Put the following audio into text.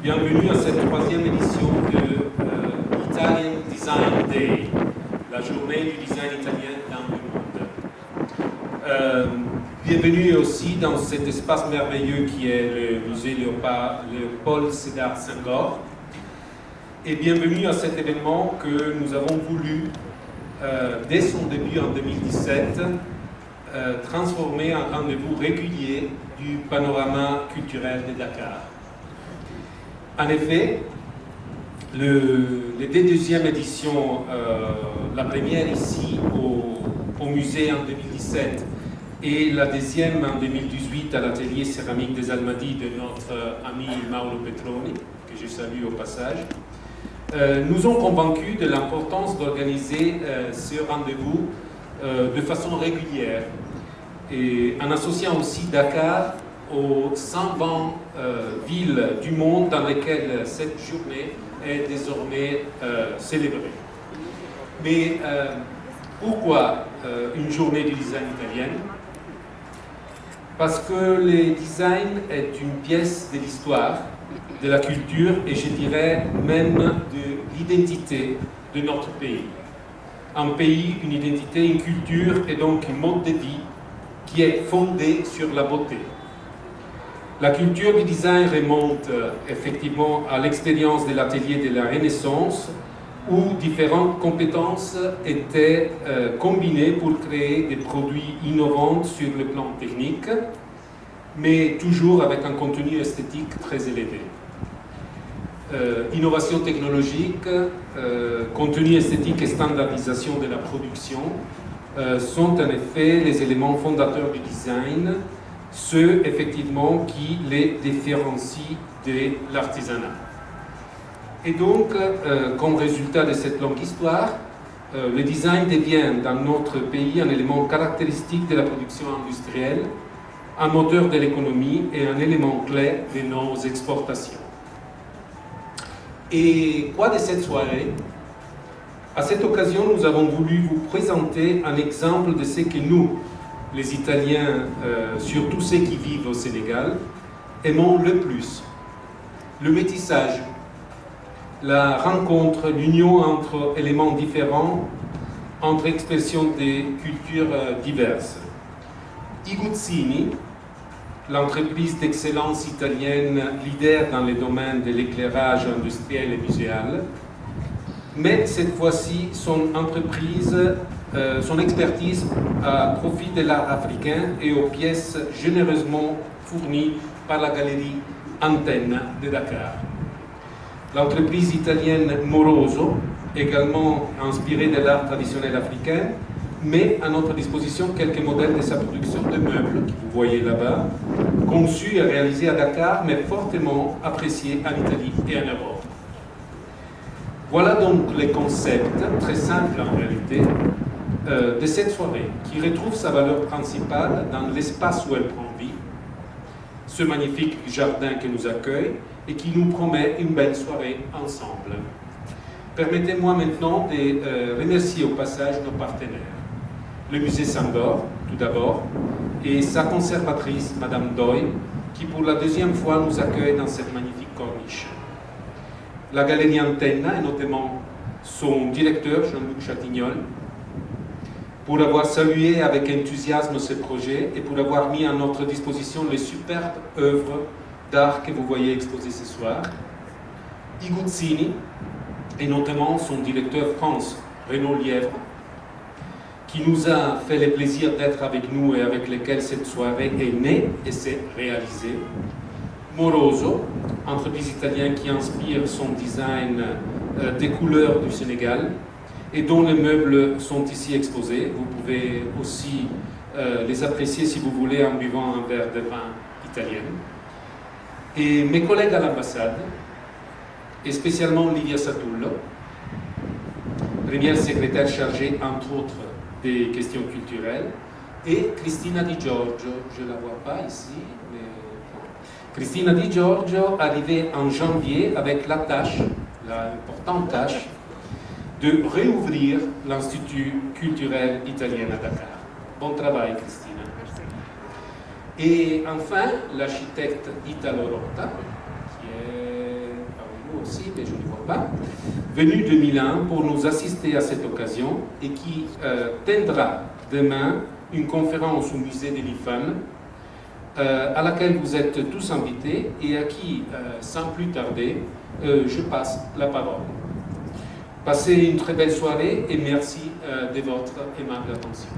Bienvenue à cette troisième édition de Italian Design Day, la journée du design italien dans le monde. Bienvenue aussi dans cet espace merveilleux qui est le musée Léopold Sédar Senghor. Et bienvenue à cet événement que nous avons voulu, dès son début en 2017, transformer en rendez-vous régulier du panorama culturel de Dakar. En effet, les deux deuxièmes éditions, la première ici au musée en 2017 et la deuxième en 2018 à l'atelier céramique des Almadies de notre ami Mauro Petroni, que je salue au passage, nous ont convaincus de l'importance d'organiser ce rendez-vous de façon régulière et en associant aussi Dakar aux 120 villes du monde dans lesquelles cette journée est désormais célébrée. Mais pourquoi une journée du design italienne? Parce que le design est une pièce de l'histoire, de la culture et je dirais même de l'identité de notre pays. Un pays, une identité, une culture et donc un mode de vie qui est fondé sur la beauté. La culture du design remonte effectivement à l'expérience de l'atelier de la Renaissance où différentes compétences étaient combinées pour créer des produits innovants sur le plan technique, mais toujours avec un contenu esthétique très élevé. Innovation technologique, contenu esthétique et standardisation de la production sont en effet les éléments fondateurs du design, ceux effectivement qui les différencient de l'artisanat. Et donc, comme résultat de cette longue histoire, le design devient dans notre pays un élément caractéristique de la production industrielle, un moteur de l'économie et un élément clé de nos exportations. Et quoi de cette soirée? À cette occasion, nous avons voulu vous présenter un exemple de ce que nous, les Italiens, surtout ceux qui vivent au Sénégal, aimons le plus. Le métissage, la rencontre, l'union entre éléments différents, entre expressions de cultures diverses. Iguzzini, l'entreprise d'excellence italienne leader dans les domaines de l'éclairage industriel et muséal, met cette fois-ci son expertise à profit de l'art africain et aux pièces généreusement fournies par la galerie Antenna de Dakar. L'entreprise italienne Moroso, également inspirée de l'art traditionnel africain, met à notre disposition quelques modèles de sa production de meubles, que vous voyez là-bas, conçus et réalisés à Dakar, mais fortement appréciés en Italie et en Europe. Voilà donc les concepts, très simples en réalité, de cette soirée, qui retrouve sa valeur principale dans l'espace où elle prend vie, ce magnifique jardin qui nous accueille et qui nous promet une belle soirée ensemble. Permettez-moi maintenant de remercier au passage nos partenaires. Le musée Senghor, tout d'abord, et sa conservatrice, Madame Doy, qui pour la deuxième fois nous accueille dans cette magnifique corniche. La galerie Antenna, et notamment son directeur, Jean-Luc Chatignol, pour avoir salué avec enthousiasme ce projet et pour avoir mis à notre disposition les superbes œuvres d'art que vous voyez exposées ce soir. Iguzzini, et notamment son directeur France, Renaud Lièvre, qui nous a fait le plaisir d'être avec nous et avec lesquels cette soirée est née et s'est réalisée. Moroso, entreprise italienne qui inspire son design des couleurs du Sénégal et dont les meubles sont ici exposés. Vous pouvez aussi les apprécier si vous voulez en buvant un verre de vin italien. Et mes collègues à l'ambassade, et spécialement Livia Satullo, première secrétaire chargée entre autres des questions culturelles, et Cristina Di Giorgio, je ne la vois pas ici, mais Cristina Di Giorgio arrivée en janvier avec la tâche, l'importante tâche, de réouvrir l'Institut culturel italien à Dakar. Bon travail, Cristina. Et enfin, l'architecte Italo Rota, qui est aussi, mais je ne vois pas, venu de Milan pour nous assister à cette occasion et qui tiendra demain une conférence au musée de l'IFAN à laquelle vous êtes tous invités et à qui, sans plus tarder, je passe la parole. Passez une très belle soirée et merci de votre aimable attention.